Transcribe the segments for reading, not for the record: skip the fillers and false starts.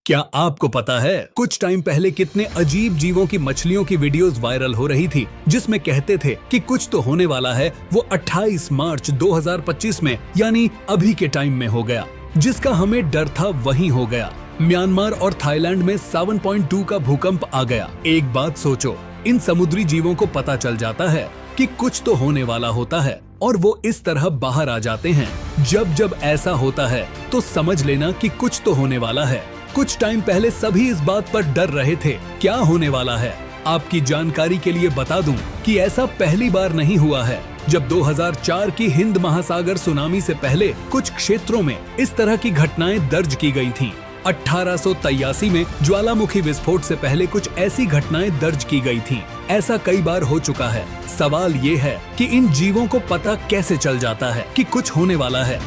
क्या आपको पता है कुछ टाइम पहले कितने अजीब जीवों की मछलियों की वीडियोस वायरल हो रही थी जिसमें कहते थे कि कुछ तो होने वाला है। वो 28 मार्च 2025 में यानी अभी के टाइम में हो गया। जिसका हमें डर था वही हो गया। म्यांमार और थाईलैंड में 7.2 का भूकंप आ गया। एक बात सोचो, इन समुद्री जीवों को पता चल जाता है कि कुछ तो होने वाला होता है और वो इस तरह बाहर आ जाते हैं। जब जब ऐसा होता है तो समझ लेना कि कुछ तो होने वाला है। कुछ टाइम पहले सभी इस बात पर डर रहे थे क्या होने वाला है। आपकी जानकारी के लिए बता दूं कि ऐसा पहली बार नहीं हुआ है। जब 2004 की हिंद महासागर सुनामी से पहले कुछ क्षेत्रों में इस तरह की घटनाएं दर्ज की गई थीं। 1883 में ज्वालामुखी विस्फोट से पहले कुछ ऐसी घटनाएं दर्ज की गई थीं। ऐसा कई बार हो चुका है। सवाल ये है कि इन जीवों को पता कैसे चल जाता है कि कुछ होने वाला है।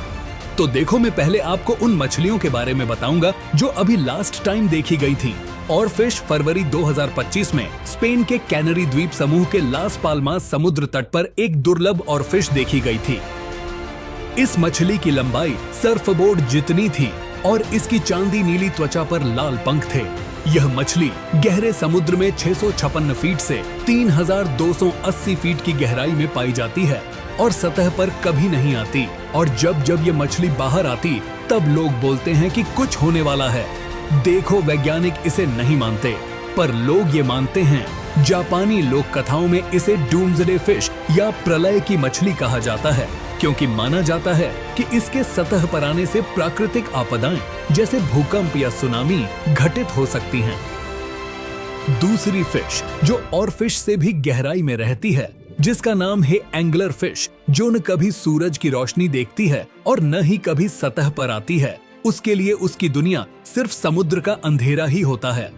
तो देखो, मैं पहले आपको उन मछलियों के बारे में बताऊंगा जो अभी लास्ट टाइम देखी गई थी। और फिश फरवरी 2025 में स्पेन के कैनरी द्वीप समूह के लास पाल्मास समुद्र तट पर एक दुर्लभ और फिश देखी गई थी। इस मछली की लंबाई सर्फबोर्ड जितनी थी और इसकी चांदी नीली त्वचा पर लाल पंख थे। यह मछली गहरे समुद्र में 656 फीट से 3280 फीट की गहराई में पाई जाती है और सतह पर कभी नहीं आती। और जब जब ये मछली बाहर आती तब लोग बोलते हैं कि कुछ होने वाला है। देखो, वैज्ञानिक इसे नहीं मानते पर लोग ये मानते हैं। जापानी लोक कथाओं में इसे डूम्सडे फिश या प्रलय की मछली कहा जाता है, क्योंकि माना जाता है कि इसके सतह पर आने से प्राकृतिक आपदाएं जैसे भूकंप या सुनामी घटित हो सकती हैं। दूसरी फिश जो और फिश से भी गहराई में रहती है, जिसका नाम है एंगलर फिश, जो न कभी सूरज की रोशनी देखती है और न ही कभी सतह पर आती है। उसके लिए उसकी दुनिया सिर्फ समुद्र का अंधेरा ही होता है।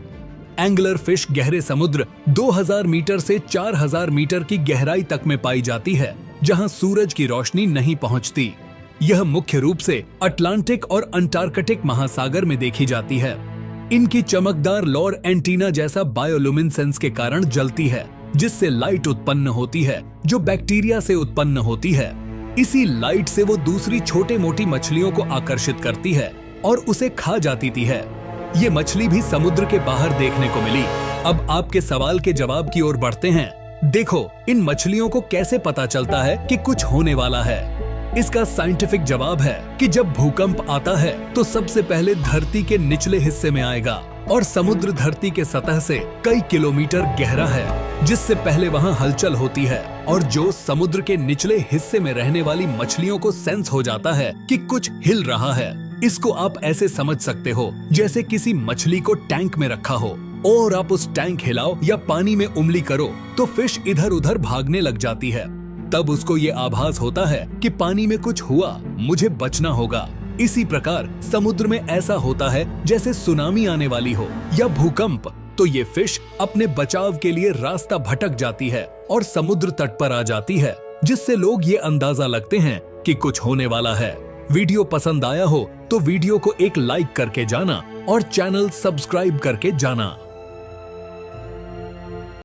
एंगलर फिश गहरे समुद्र 2000 मीटर से 4000 मीटर की गहराई तक में पाई जाती है, जहां सूरज की रोशनी नहीं पहुंचती। यह मुख्य रूप से अटलांटिक और अंटार्कटिक महासागर में देखी जाती है। इनकी चमकदार लौर एंटीना जैसा बायोलुमिनेसेंस के कारण जलती है, जिससे लाइट उत्पन्न होती है जो बैक्टीरिया से उत्पन्न होती है। इसी लाइट से वो दूसरी छोटे मोटी मछलियों को आकर्षित करती है और उसे खा जाती है। ये मछली भी समुद्र के बाहर देखने को मिली। अब आपके सवाल के जवाब की ओर बढ़ते हैं। देखो, इन मछलियों को कैसे पता चलता है कि कुछ होने वाला है। इसका साइंटिफिक जवाब है कि जब भूकंप आता है तो सबसे पहले धरती के निचले हिस्से में आएगा और समुद्र धरती के सतह से कई किलोमीटर गहरा है, जिससे पहले वहां हलचल होती है और जो समुद्र के निचले हिस्से में रहने वाली मछलियों को सेंस हो जाता है कि कुछ हिल रहा है। इसको आप ऐसे समझ सकते हो जैसे किसी मछली को टैंक में रखा हो और आप उस टैंक हिलाओ या पानी में उंगली करो तो फिश इधर उधर भागने लग जाती है। तब उसको ये आभास होता है कि पानी में कुछ हुआ, मुझे बचना होगा। इसी प्रकार समुद्र में ऐसा होता है जैसे सुनामी आने वाली हो या भूकंप, तो ये फिश अपने बचाव के लिए रास्ता भटक जाती है और समुद्र तट पर आ जाती है, जिससे लोग ये अंदाजा लगते हैं कि कुछ होने वाला है। वीडियो पसंद आया हो तो वीडियो को एक लाइक करके जाना और चैनल सब्सक्राइब करके जाना।